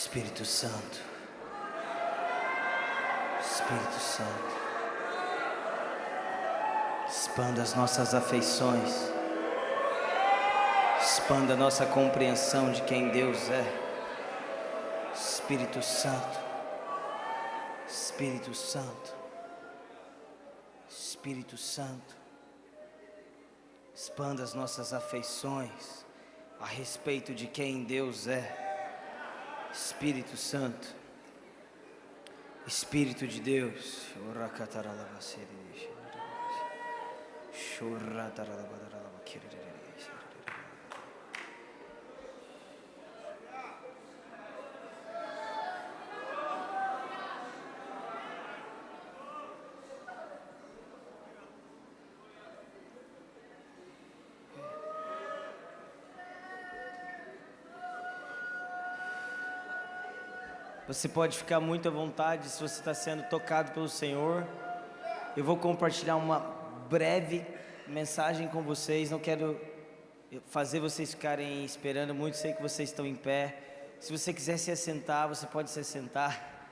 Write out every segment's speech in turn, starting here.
Espírito Santo, Espírito Santo, expanda as nossas afeições, expanda a nossa compreensão de quem Deus é. Espírito Santo, Espírito Santo, Espírito Santo, expanda as nossas afeições a respeito de quem Deus é. Espírito Santo, Espírito de Deus, você pode ficar muito à vontade se você está sendo tocado pelo Senhor. Eu vou compartilhar uma breve mensagem com vocês. Não quero fazer vocês ficarem esperando muito. Sei que vocês estão em pé. Se você quiser se assentar, você pode se assentar.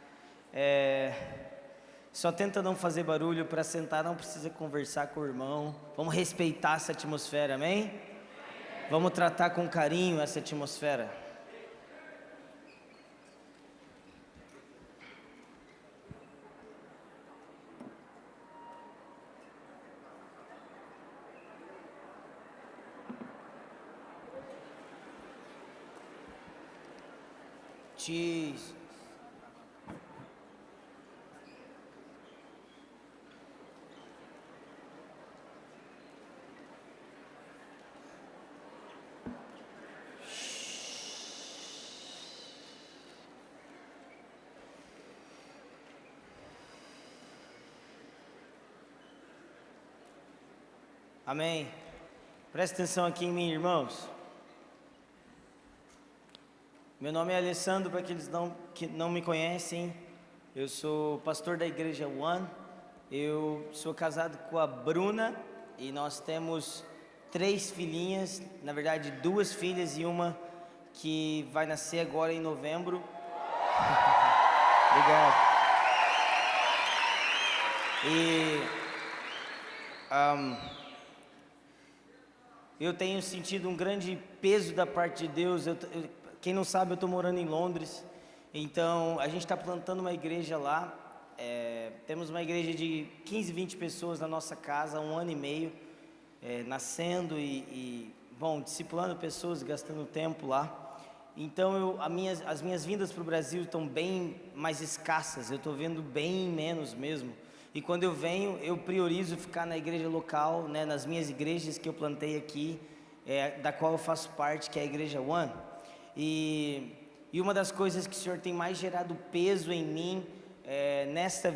Só tenta não fazer barulho. Para sentar não precisa conversar com o irmão. Vamos respeitar essa atmosfera, amém? Vamos tratar com carinho essa atmosfera. Jesus. Amém. Presta atenção aqui em mim, irmãos. Meu nome é Alessandro, para aqueles que não me conhecem. Eu sou pastor da igreja One. Eu sou casado com a Bruna e nós temos 3 filhinhas, na verdade 2 filhas e uma que vai nascer agora em novembro. Obrigado. Eu tenho sentido um grande peso da parte de Deus. Quem não sabe, eu estou morando em Londres, então a gente está plantando uma igreja lá. Temos uma igreja de 15, 20 pessoas na nossa casa há 1 ano e meio, nascendo e discipulando pessoas, gastando tempo lá. Então as minhas vindas para o Brasil estão bem mais escassas, eu estou vendo bem menos mesmo. E quando eu venho, eu priorizo ficar na igreja local, né, nas minhas igrejas que eu plantei aqui, da qual eu faço parte, que é a igreja One. E uma das coisas que o Senhor tem mais gerado peso em mim, nessa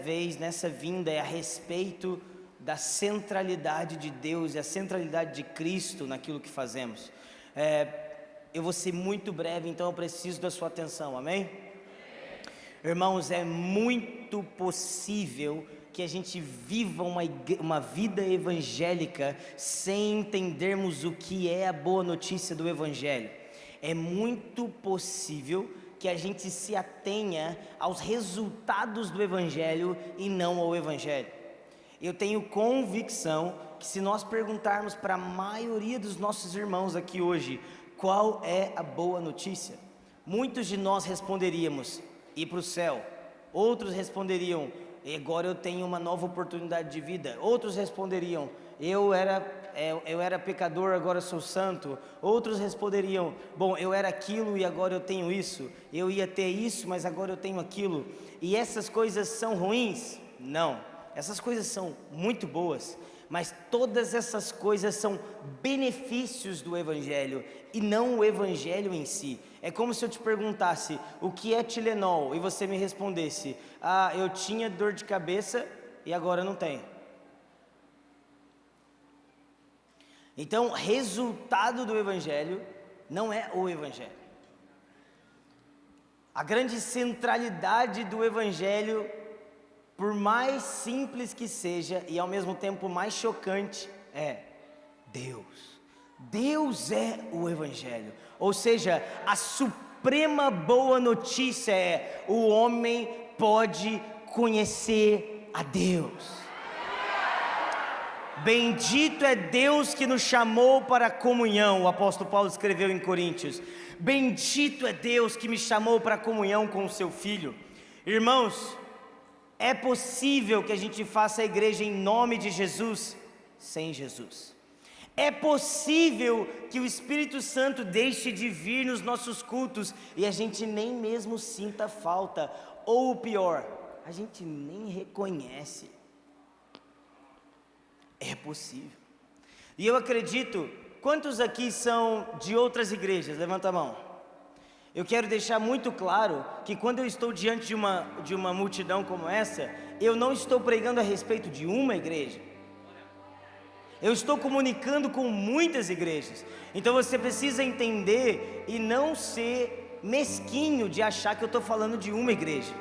vinda, é a respeito da centralidade de Deus e a centralidade de Cristo naquilo que fazemos. Eu vou ser muito breve, então eu preciso da sua atenção, amém? Irmãos, é muito possível que a gente viva uma vida evangélica sem entendermos o que é a boa notícia do Evangelho. É muito possível que a gente se atenha aos resultados do Evangelho e não ao Evangelho. Eu tenho convicção que se nós perguntarmos para a maioria dos nossos irmãos aqui hoje qual é a boa notícia, muitos de nós responderíamos: ir para o céu. Outros responderiam: agora eu tenho uma nova oportunidade de vida. Outros responderiam: eu era pecador, agora sou santo. Outros responderiam: bom, eu era aquilo e agora eu tenho isso. Eu ia ter isso, mas agora eu tenho aquilo. E essas coisas são ruins? Não, essas coisas são muito boas, mas todas essas coisas são benefícios do Evangelho e não o Evangelho em si. É como se eu te perguntasse: o que é Tilenol? E você me respondesse: eu tinha dor de cabeça e agora não tenho. Então, resultado do Evangelho não é o Evangelho. A grande centralidade do Evangelho, por mais simples que seja e ao mesmo tempo mais chocante, é Deus. Deus é o Evangelho, ou seja, a suprema suprema boa notícia é: o homem pode conhecer a Deus. Bendito é Deus que nos chamou para a comunhão, o apóstolo Paulo escreveu em Coríntios. Bendito é Deus que me chamou para a comunhão com o seu Filho. Irmãos, é possível que a gente faça a igreja em nome de Jesus sem Jesus. É possível que o Espírito Santo deixe de vir nos nossos cultos e a gente nem mesmo sinta falta, ou o pior, a gente nem reconhece. É possível. E eu acredito, quantos aqui são de outras igrejas? Levanta a mão. Eu quero deixar muito claro que quando eu estou diante de uma multidão como essa, eu não estou pregando a respeito de uma igreja. Eu estou comunicando com muitas igrejas. Então você precisa entender e não ser mesquinho de achar que eu estou falando de uma igreja.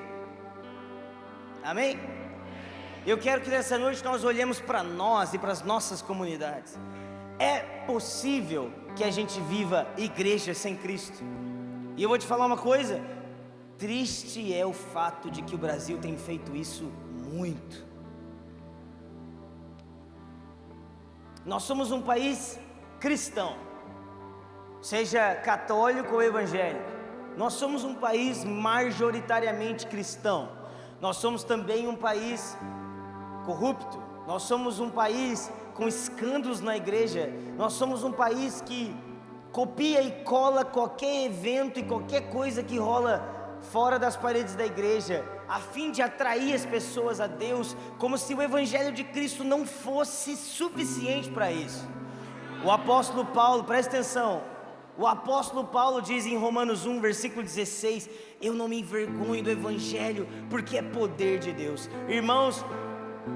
Amém? Eu quero que nessa noite nós olhemos para nós e para as nossas comunidades. É possível que a gente viva igreja sem Cristo. E eu vou te falar uma coisa: triste é o fato de que o Brasil tem feito isso muito. Nós somos um país cristão, seja católico ou evangélico. Nós somos um país majoritariamente cristão. Nós somos também um país corrupto. Nós somos um país com escândalos na igreja. Nós somos um país que copia e cola qualquer evento e qualquer coisa que rola fora das paredes da igreja, a fim de atrair as pessoas a Deus, como se o evangelho de Cristo não fosse suficiente para isso. O apóstolo Paulo, presta atenção, o apóstolo Paulo diz em Romanos 1, versículo 16: eu não me envergonho do evangelho, porque é poder de Deus. Irmãos,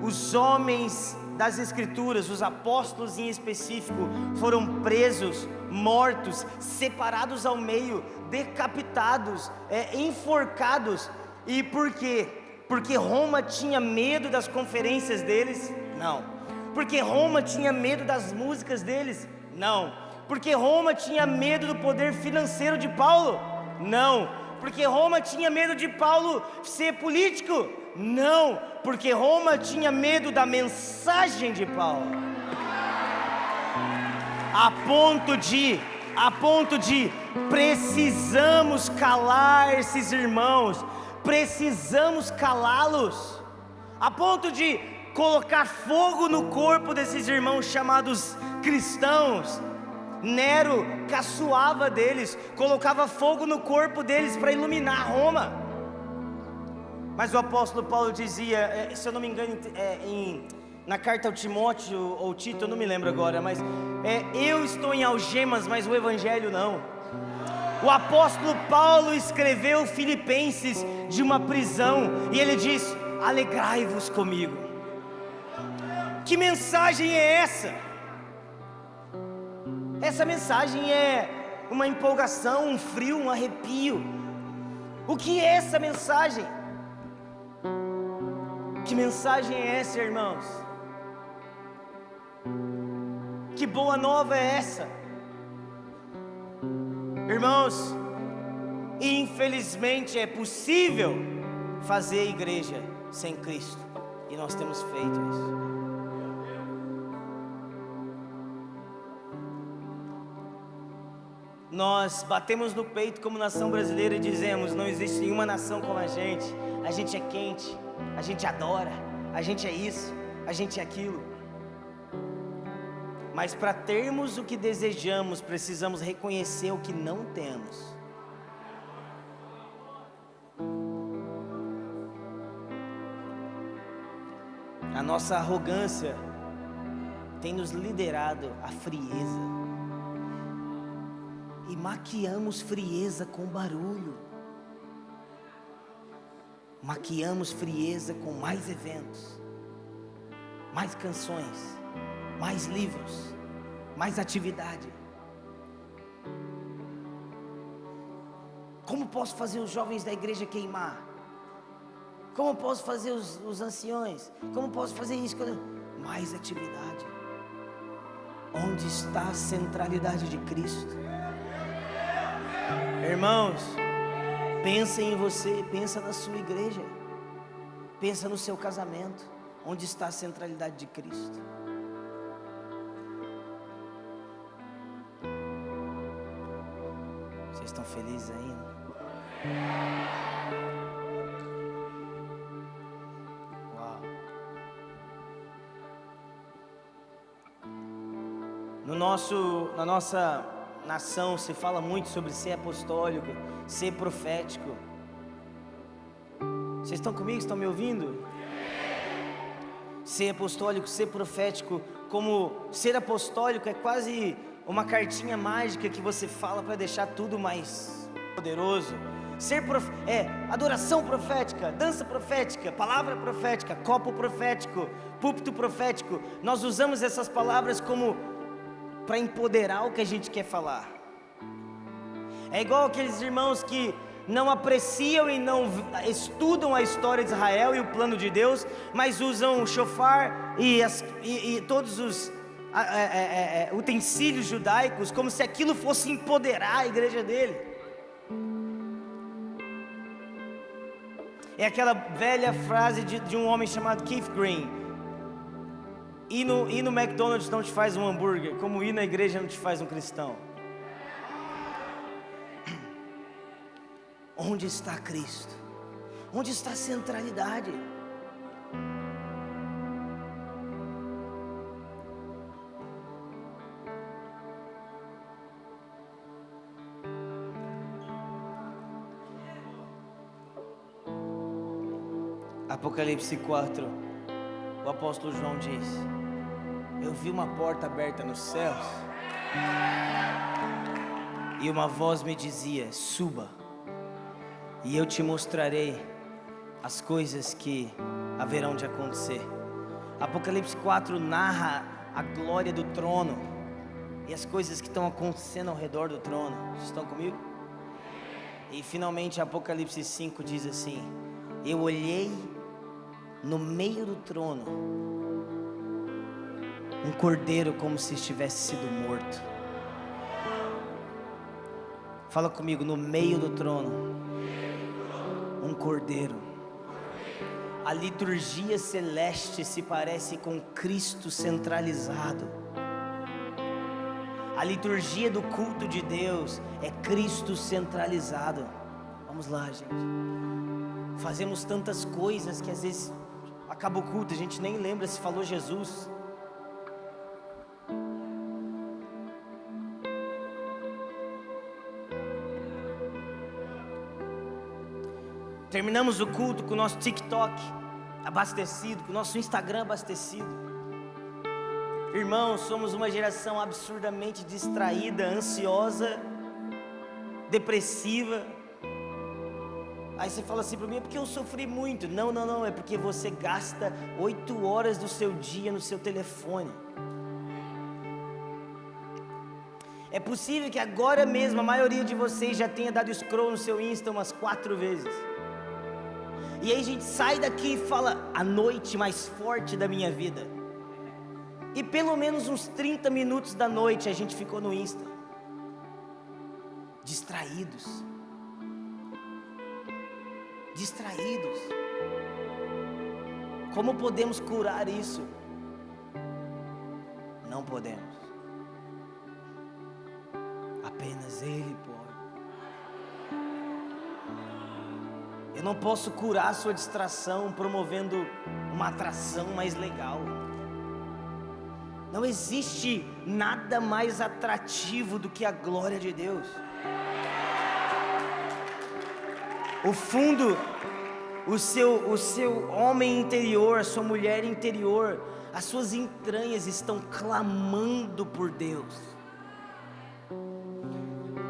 os homens das escrituras, os apóstolos em específico, foram presos, mortos, separados ao meio, decapitados, enforcados. E por quê? Porque Roma tinha medo das conferências deles? Não. Porque Roma tinha medo das músicas deles? Não. Porque Roma tinha medo do poder financeiro de Paulo? Não. Porque Roma tinha medo de Paulo ser político? Não. Porque Roma tinha medo da mensagem de Paulo. A ponto de precisamos calar esses irmãos, precisamos calá-los, a ponto de colocar fogo no corpo desses irmãos chamados cristãos. Nero caçoava deles, colocava fogo no corpo deles para iluminar Roma. Mas o apóstolo Paulo dizia, se eu não me engano, na carta ao Timóteo ou Tito, eu não me lembro agora, mas eu estou em algemas, mas o evangelho não. O apóstolo Paulo escreveu Filipenses de uma prisão, e ele diz: alegrai-vos comigo. Que mensagem é essa? Essa mensagem é uma empolgação, um frio, um arrepio. O que é essa mensagem? Que mensagem é essa, irmãos? Que boa nova é essa? Irmãos, infelizmente é possível fazer igreja sem Cristo, e nós temos feito isso. Nós batemos no peito como nação brasileira e dizemos: não existe nenhuma nação como a gente é quente, a gente adora, a gente é isso, a gente é aquilo. Mas para termos o que desejamos, precisamos reconhecer o que não temos. A nossa arrogância tem nos liderado à frieza. E maquiamos frieza com barulho. Maquiamos frieza com mais eventos, mais canções, mais livros, mais atividade. Como posso fazer os jovens da igreja queimar? Como posso fazer os anciões? Como posso fazer isso? Mais atividade. Onde está a centralidade de Cristo? Irmãos, Pensa em você, pensa na sua igreja, pensa no seu casamento, onde está a centralidade de Cristo. Vocês estão felizes ainda? Uau. Na nossa nação se fala muito sobre ser apostólico, ser profético. Vocês estão comigo? Estão me ouvindo? Ser apostólico, ser profético, como ser apostólico é quase uma cartinha mágica que você fala para deixar tudo mais poderoso. Adoração profética, dança profética, palavra profética, copo profético, púlpito profético. Nós usamos essas palavras como para empoderar o que a gente quer falar. É igual aqueles irmãos que não apreciam e não estudam a história de Israel e o plano de Deus, mas usam o shofar e todos os utensílios judaicos como se aquilo fosse empoderar a igreja dele. É aquela velha frase de um homem chamado Keith Green: ir no McDonald's não te faz um hambúrguer, como ir na igreja não te faz um cristão. Onde está Cristo? Onde está a centralidade? Apocalipse 4, o apóstolo João diz: eu vi uma porta aberta nos céus, e uma voz me dizia: suba, e eu te mostrarei as coisas que haverão de acontecer. Apocalipse 4 narra a glória do trono e as coisas que estão acontecendo ao redor do trono. Vocês estão comigo? E finalmente Apocalipse 5 diz assim: eu olhei no meio do trono um cordeiro como se tivesse sido morto. Fala comigo: no meio do trono um cordeiro. A liturgia celeste se parece com Cristo centralizado. A liturgia do culto de Deus é Cristo centralizado. Vamos lá, gente. Fazemos tantas coisas que às vezes acaba o culto, a gente nem lembra se falou Jesus. Terminamos o culto com o nosso TikTok abastecido, com o nosso Instagram abastecido. Irmãos, somos uma geração absurdamente distraída, ansiosa, depressiva. Aí você fala assim para mim: é porque eu sofri muito. Não, é porque você gasta 8 horas do seu dia no seu telefone. É possível que agora mesmo a maioria de vocês já tenha dado scroll no seu Insta umas 4 vezes. E aí a gente sai daqui e fala: a noite mais forte da minha vida. E pelo menos uns 30 minutos da noite a gente ficou no Insta, distraídos. Como podemos curar isso? Não podemos. Apenas Ele pode. Eu não posso curar a sua distração promovendo uma atração mais legal. Não existe nada mais atrativo do que a glória de Deus. O fundo, o seu homem interior, a sua mulher interior, as suas entranhas estão clamando por Deus.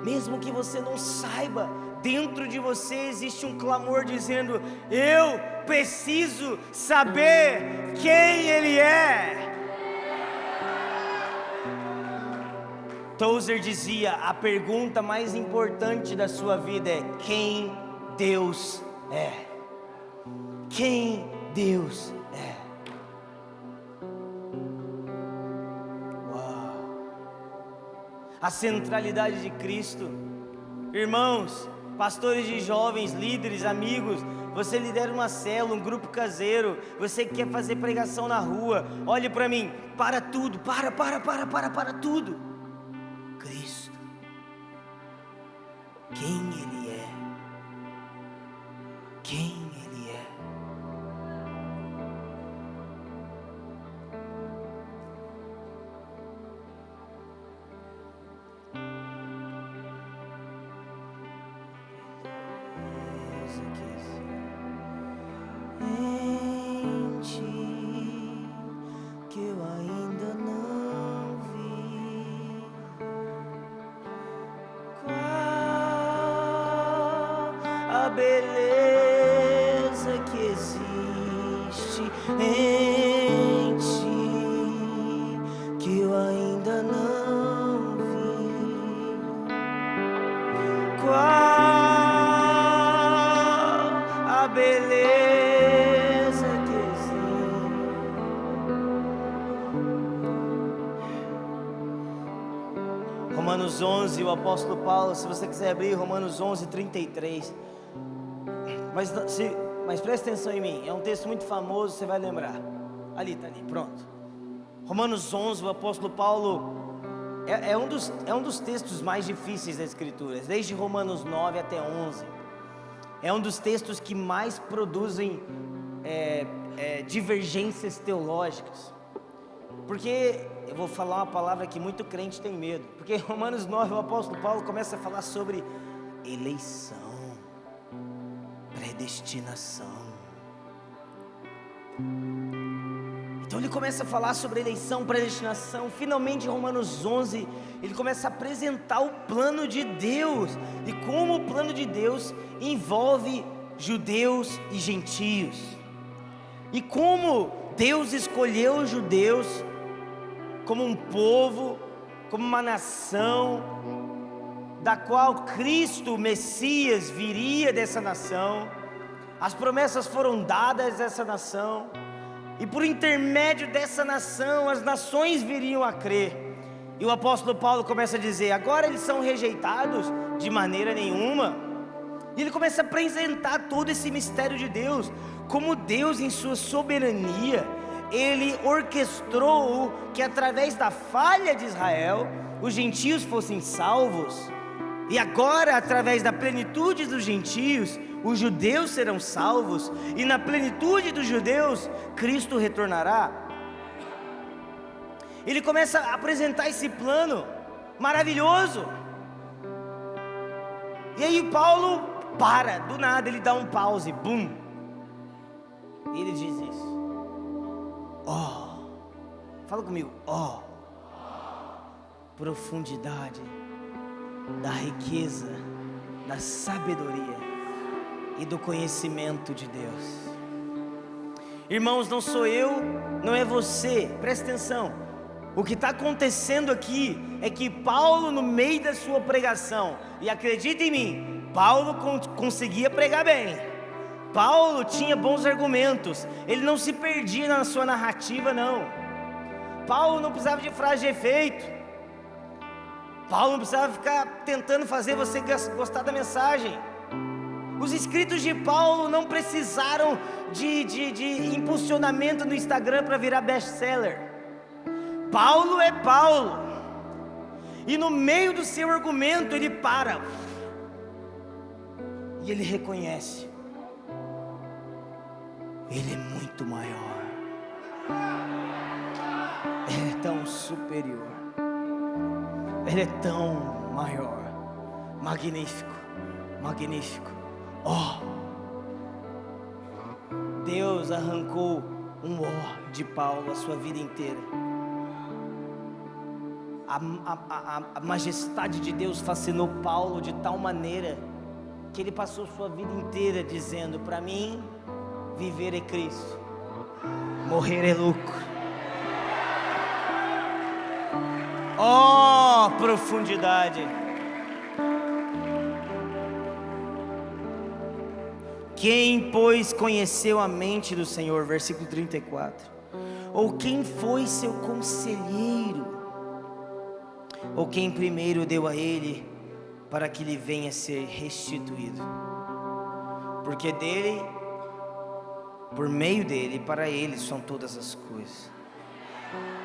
Mesmo que você não saiba, dentro de você existe um clamor dizendo: eu preciso saber quem Ele é. Tozer dizia: a pergunta mais importante da sua vida é: quem Deus é? Quem Deus é? Uau! A centralidade de Cristo. Irmãos, pastores de jovens, líderes, amigos, você lidera uma célula, um grupo caseiro, você que quer fazer pregação na rua, olhe para mim, para tudo, para tudo. Cristo, quem Ele é, quem Ele é. Em Ti que eu ainda não vi qual a beleza que existe em Ti que eu ainda não vi, qual a beleza que existe. Romanos 11, o apóstolo Paulo, se você quiser abrir Romanos 11, 33, mas presta atenção em mim, é um texto muito famoso, você vai lembrar, está ali, pronto. Romanos 11, o apóstolo Paulo, é um dos textos mais difíceis das Escrituras, desde Romanos 9 até 11, é um dos textos que mais produzem divergências teológicas, porque, eu vou falar uma palavra que muito crente tem medo, porque em Romanos 9 o apóstolo Paulo começa a falar sobre eleição, predestinação. Então ele começa a falar sobre eleição, predestinação. Finalmente em Romanos 11 ele começa a apresentar o plano de Deus, e como o plano de Deus envolve judeus e gentios, e como Deus escolheu os judeus como um povo, como uma nação, da qual Cristo, o Messias, viria dessa nação. As promessas foram dadas a essa nação, e por intermédio dessa nação, as nações viriam a crer. E o apóstolo Paulo começa a dizer, agora eles são rejeitados? De maneira nenhuma. E ele começa a apresentar todo esse mistério de Deus, como Deus em sua soberania, Ele orquestrou que através da falha de Israel, os gentios fossem salvos, e agora através da plenitude dos gentios, os judeus serão salvos, e na plenitude dos judeus, Cristo retornará. Ele começa a apresentar esse plano maravilhoso, e aí Paulo do nada ele dá um pause, bum, e ele diz isso, fala comigo, profundidade da riqueza, da sabedoria e do conhecimento de Deus. Irmãos, não sou eu, não é você, presta atenção, o que está acontecendo aqui é que Paulo, no meio da sua pregação, e acredita em mim, Paulo conseguia pregar bem, Paulo tinha bons argumentos, ele não se perdia na sua narrativa não, Paulo não precisava de frase de efeito, Paulo não precisava ficar tentando fazer você gostar da mensagem. Os escritos de Paulo não precisaram de impulsionamento no Instagram para virar best-seller. Paulo é Paulo, e no meio do seu argumento ele para, e ele reconhece, ele é muito maior, ele é tão superior, ele é tão maior, magnífico, magnífico. Deus arrancou um de Paulo a sua vida inteira. A majestade de Deus fascinou Paulo de tal maneira que ele passou sua vida inteira dizendo, para mim, viver é Cristo, morrer é lucro. Profundidade. Quem, pois, conheceu a mente do Senhor? Versículo 34. Ou quem foi seu conselheiro? Ou quem primeiro deu a ele para que lhe venha a ser restituído. Porque dele, por meio dele e para ele são todas as coisas.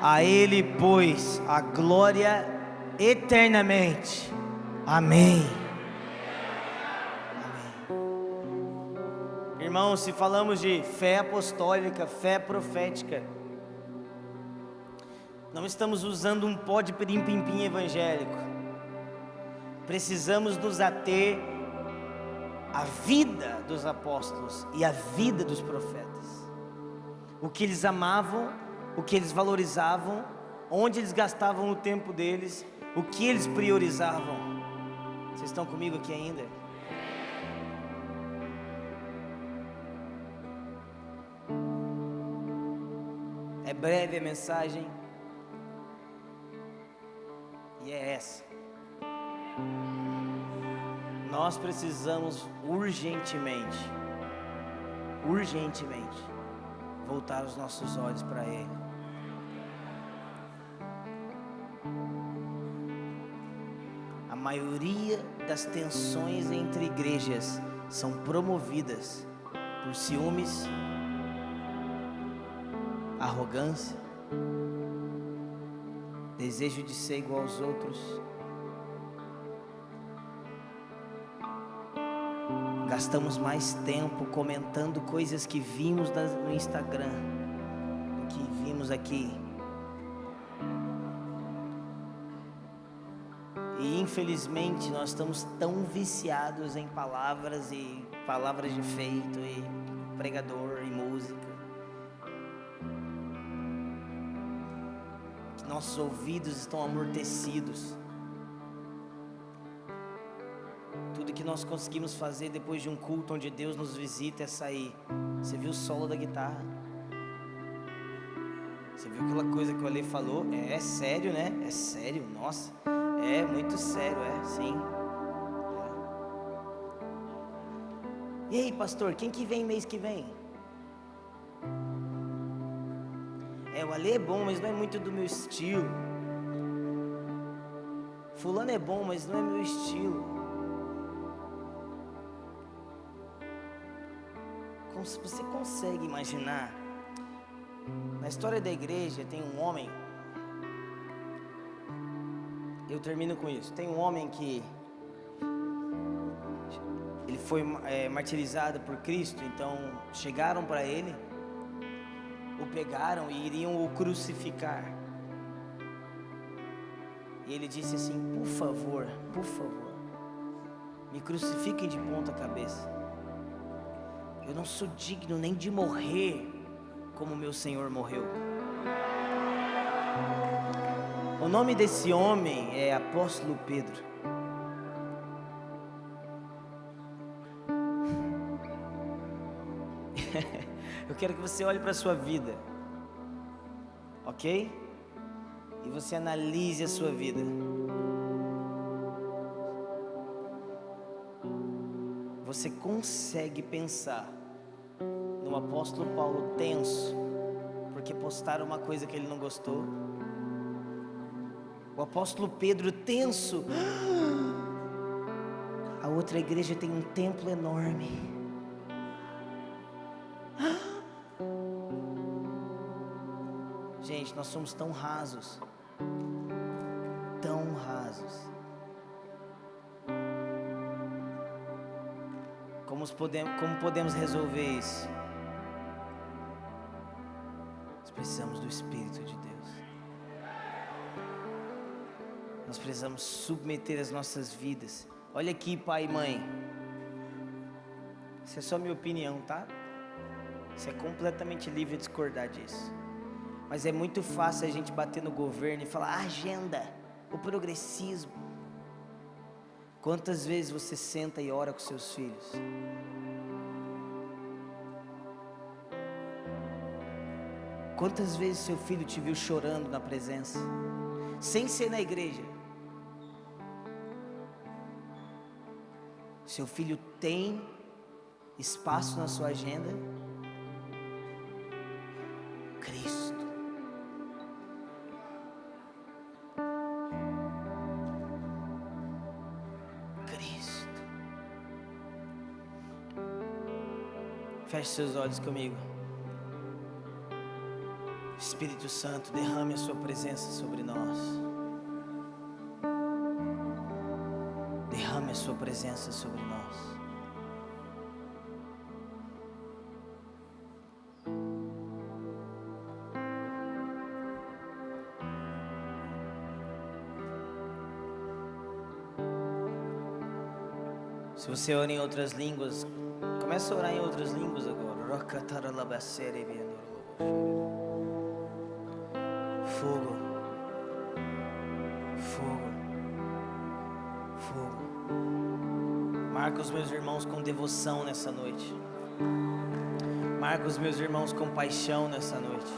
A ele, pois, a glória eternamente. Amém. Irmãos, se falamos de fé apostólica, fé profética, não estamos usando um pó de pirim-pim-pim evangélico. Precisamos nos ater à vida dos apóstolos e à vida dos profetas. O que eles amavam, o que eles valorizavam, onde eles gastavam o tempo deles, o que eles priorizavam. Vocês estão comigo aqui ainda? É breve a mensagem, e é essa. Nós precisamos urgentemente voltar os nossos olhos para Ele. A maioria das tensões entre igrejas são promovidas por ciúmes, arrogância, desejo de ser igual aos outros. Gastamos mais tempo comentando coisas que vimos no Instagram do que vimos aqui. E infelizmente nós estamos tão viciados em palavras e palavras de efeito e pregador e música, que nossos ouvidos estão amortecidos. Tudo que nós conseguimos fazer depois de um culto onde Deus nos visita é sair. Você viu o solo da guitarra? Você viu aquela coisa que o Ale falou? É sério, né? É sério, nossa. É muito sério, sim. E aí, pastor, quem que vem mês que vem? O Ale é bom, mas não é muito do meu estilo. Fulano é bom, mas não é meu estilo. Você consegue imaginar? Na história da igreja tem um homem. Eu termino com isso. Tem um homem que ele foi martirizado por Cristo. Então chegaram para ele, o pegaram e iriam o crucificar. E ele disse assim: por favor, me crucifiquem de ponta cabeça. Eu não sou digno nem de morrer como meu Senhor morreu. O nome desse homem é Apóstolo Pedro. Eu quero que você olhe para a sua vida, ok? E você analise a sua vida. Você consegue pensar no apóstolo Paulo tenso porque postaram uma coisa que ele não gostou? O apóstolo Pedro tenso. A outra igreja tem um templo enorme. Gente, nós somos tão rasos. Tão rasos. Como podemos resolver isso? Nós precisamos do Espírito de Deus. Nós precisamos submeter as nossas vidas. Olha aqui, pai e mãe. Isso é só minha opinião, tá? Você é completamente livre de discordar disso. Mas é muito fácil a gente bater no governo e falar: a agenda, o progressismo. Quantas vezes você senta e ora com seus filhos? Quantas vezes seu filho te viu chorando na presença, sem ser na igreja? Seu filho tem espaço na sua agenda? Cristo. Feche seus olhos comigo. Espírito Santo, derrame a sua presença sobre nós. Derrame a sua presença sobre nós. Se você ora em outras línguas, começa a orar em outras línguas agora. Fogo, fogo, fogo. Marca os meus irmãos com devoção nessa noite. Marca os meus irmãos com paixão nessa noite.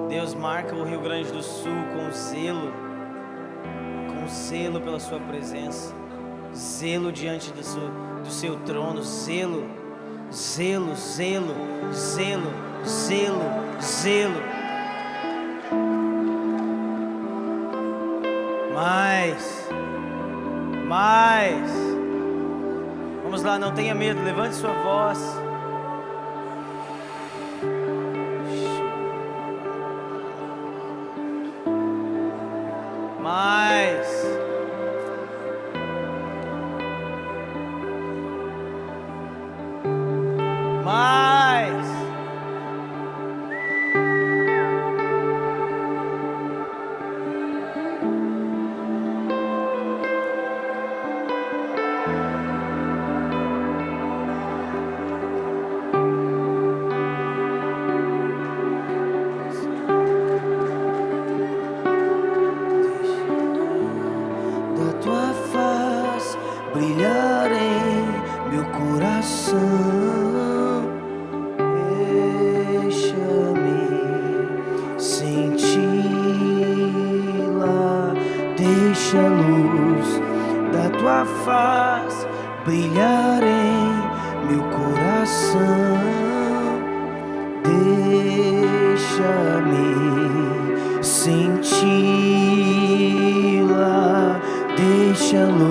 Deus, marca o Rio Grande do Sul com zelo pela sua presença. Zelo diante do seu trono, zelo. Mais. Vamos lá, não tenha medo, levante sua voz. Mais. Da tua face brilhar em meu coração. Deixa-me senti-la, deixa a luz da tua face brilhar em meu coração. Deixa-me senti-la, deixa a luz.